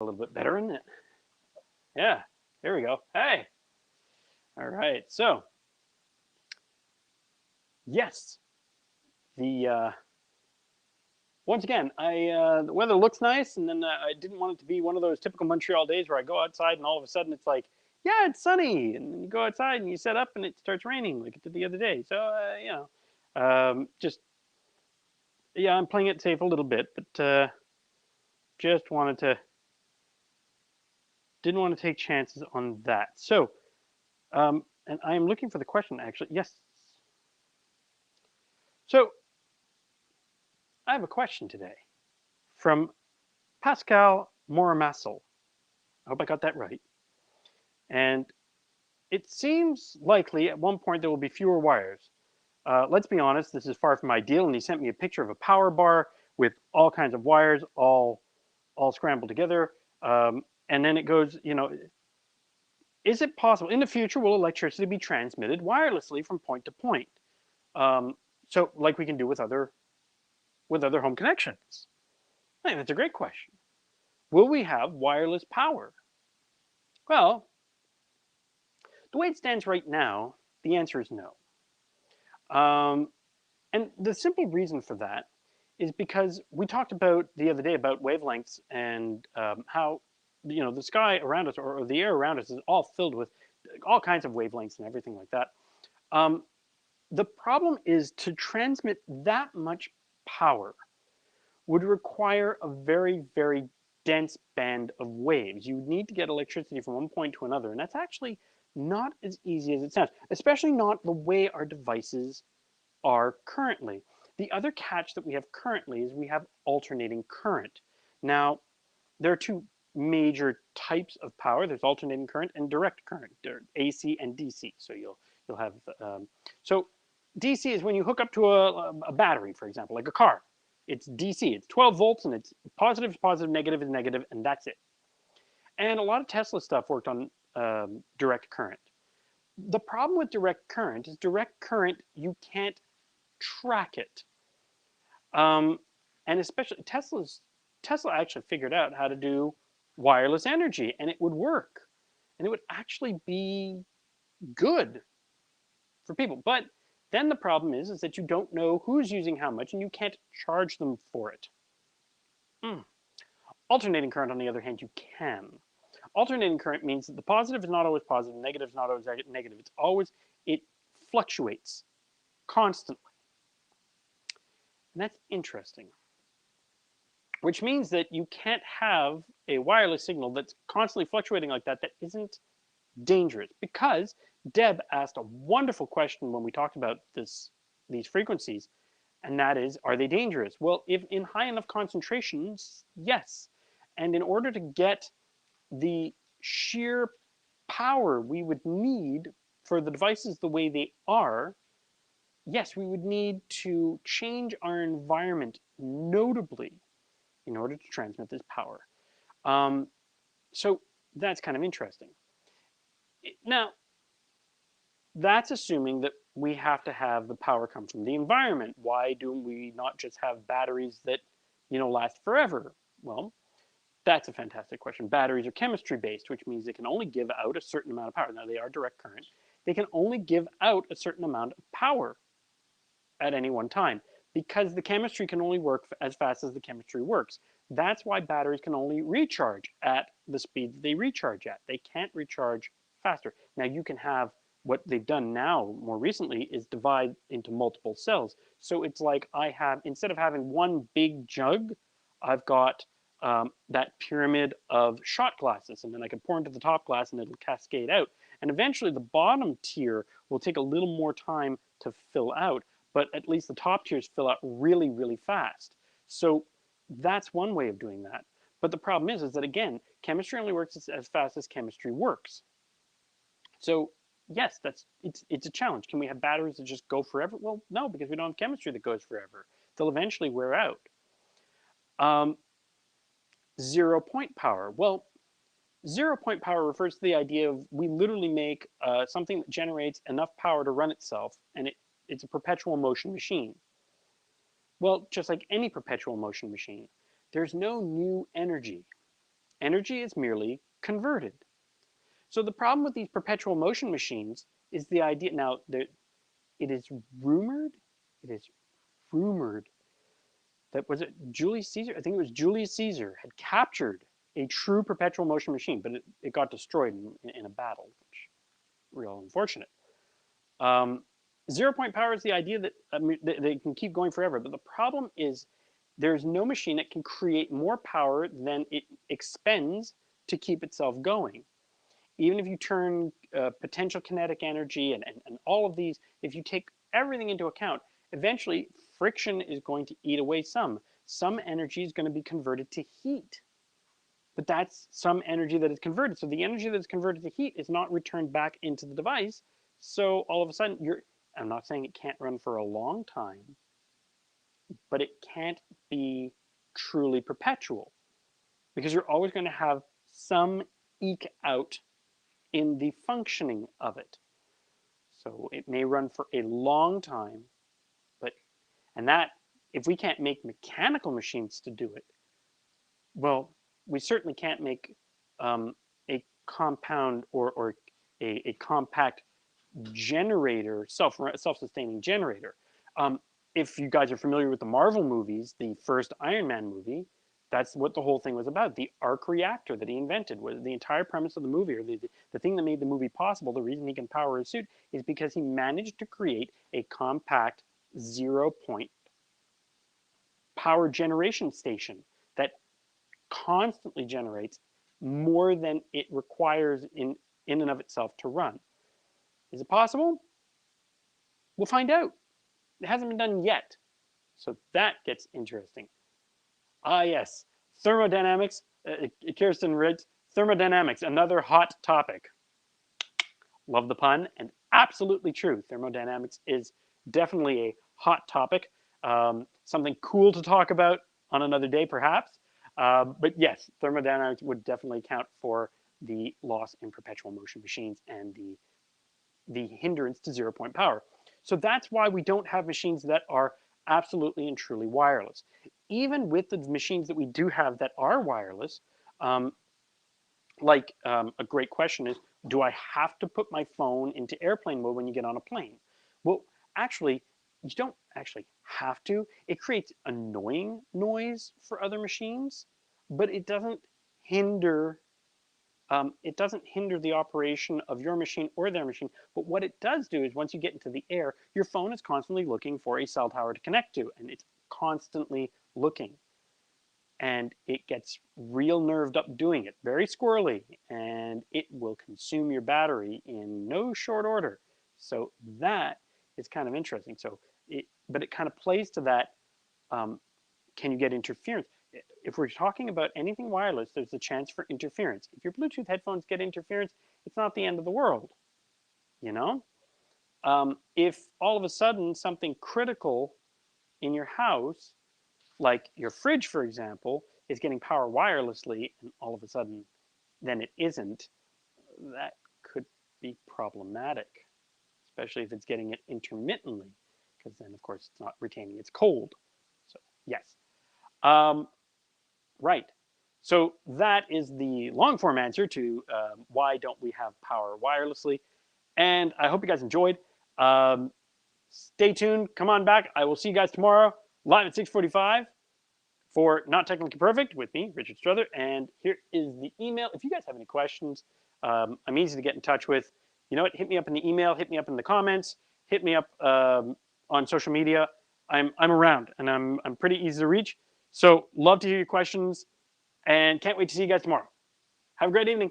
A little bit better, isn't it? Yeah, there we go. Hey, all right. So, yes, the once again, the weather looks nice, and then I didn't want it to be one of those typical Montreal days where I go outside and all of a sudden it's like, yeah, it's sunny, and then you go outside and you set up and it starts raining like it did the other day. So, just yeah, I'm playing it safe a little bit, but just wanted to didn't want to take chances on that. So, and I am looking for the question actually. Yes. So I have a question today from Pascal Moramasel. I hope I got that right. And it seems likely at one point there will be fewer wires. Let's be honest, this is far from ideal. And he sent me a picture of a power bar with all kinds of wires all scrambled together. And then it goes, is it possible in the future will electricity be transmitted wirelessly from point to point? Um, so like we can do with other home connections. I think that's a great question. Will we have wireless power? Well, the way it stands right now, the answer is no. Um, and the simple reason for that is because we talked about the other day about wavelengths and how the sky around us or the air around us is all filled with all kinds of wavelengths and everything like that. Um, the problem is to transmit that much power would require a very, very dense band of waves. You would need to get electricity from one point to another, and that's actually not as easy as it sounds, especially not the way our devices are currently. The other catch that we have currently is we have alternating current. Now, there are two major types of power. There's alternating current and direct current, AC and DC. So you'll have so DC is when you hook up to a battery, for example, like a car. It's DC. It's 12 volts, and it's positive is positive, negative is negative, and that's it. And a lot of Tesla stuff worked on direct current. The problem with direct current is direct current you can't track it. Um, and especially Tesla actually figured out how to do wireless energy, and it would work, and it would actually be good for people. But then the problem is that you don't know who's using how much, and you can't charge them for it. Mm. Alternating current, on the other hand, you can. Alternating current means that the positive is not always positive, negative is not always negative. It fluctuates constantly, and that's interesting. Which means that you can't have a wireless signal that's constantly fluctuating like that isn't dangerous. Because Deb asked a wonderful question when we talked about these frequencies, and that is, are they dangerous? Well, if in high enough concentrations, yes. And in order to get the sheer power we would need for the devices the way they are, yes, we would need to change our environment notably in order to transmit this power. Um, so that's kind of interesting. Now, that's assuming that we have to have the power come from the environment. Why do we not just have batteries that, last forever? Well, that's a fantastic question. Batteries are chemistry based, which means they can only give out a certain amount of power. Now, they are direct current. They can only give out a certain amount of power at any one time because the chemistry can only work as fast as the chemistry works. That's why batteries can only recharge at the speed that they recharge at. They can't recharge faster. Now you can have what they've done now more recently is divide into multiple cells. So it's like I have, instead of having one big jug, I've got that pyramid of shot glasses, and then I can pour into the top glass and it'll cascade out. And eventually the bottom tier will take a little more time to fill out, but at least the top tiers fill out really, really fast. So that's one way of doing that. But the problem is that again, chemistry only works as fast as chemistry works. So yes, it's a challenge. Can we have batteries that just go forever? Well, no, because we don't have chemistry that goes forever. They'll eventually wear out. Um, 0 point power. Well, 0 point power refers to the idea of we literally make something that generates enough power to run itself, and it's a perpetual motion machine. Well, just like any perpetual motion machine, there's no new energy. Energy is merely converted. So the problem with these perpetual motion machines is the idea, now that it is rumored, it is rumored that, was it Julius Caesar? I think it was Julius Caesar had captured a true perpetual motion machine, but it got destroyed in a battle, which is real unfortunate. 0 point power is the idea that, they can keep going forever, but the problem is there's no machine that can create more power than it expends to keep itself going. Even if you turn potential kinetic energy and all of these, if you take everything into account, eventually friction is going to eat away some. Some energy is going to be converted to heat. But that's some energy that is converted. So the energy that is converted to heat is not returned back into the device. So all of a sudden, I'm not saying it can't run for a long time, but it can't be truly perpetual because you're always going to have some eke out in the functioning of it. So it may run for a long time, and that, if we can't make mechanical machines to do it, well, we certainly can't make a compound or a compact generator, self-sustaining generator. If you guys are familiar with the Marvel movies, the first Iron Man movie, that's what the whole thing was about. The arc reactor that he invented was the entire premise of the movie, or the thing that made the movie possible. The reason he can power his suit is because he managed to create a compact 0-point power generation station that constantly generates more than it requires in and of itself to run. Is it possible? We'll find out. It hasn't been done yet. So that gets interesting. Ah, yes. Thermodynamics. Kirsten writes, thermodynamics, another hot topic. Love the pun, and absolutely true. Thermodynamics is definitely a hot topic. Something cool to talk about on another day, perhaps. But yes, thermodynamics would definitely account for the loss in perpetual motion machines and the hindrance to 0-point power. So that's why we don't have machines that are absolutely and truly wireless. Even with the machines that we do have that are wireless, a great question is, do I have to put my phone into airplane mode when you get on a plane? Well, actually, you don't actually have to. It creates annoying noise for other machines, but it doesn't hinder the operation of your machine or their machine. But what it does do is, once you get into the air, your phone is constantly looking for a cell tower to connect to, and it's constantly looking. And it gets real nerved up doing it, very squirrely, and it will consume your battery in no short order. So that is kind of interesting. But it kind of plays to that, can you get interference? If we're talking about anything wireless, there's a chance for interference. If your Bluetooth headphones get interference, it's not the end of the world, you know? If all of a sudden something critical in your house, like your fridge, for example, is getting power wirelessly, and all of a sudden then it isn't, that could be problematic, especially if it's getting it intermittently, because then, of course, it's not retaining its cold. So, yes. Right. So that is the long form answer to why don't we have power wirelessly. And I hope you guys enjoyed. Stay tuned. Come on back. I will see you guys tomorrow live at 6:45 for Not Technically Perfect with me, Richard Strother. And here is the email. If you guys have any questions, I'm easy to get in touch with. You know what? Hit me up in the email. Hit me up in the comments. Hit me up on social media. I'm around, and I'm pretty easy to reach. So love to hear your questions, and can't wait to see you guys tomorrow. Have a great evening.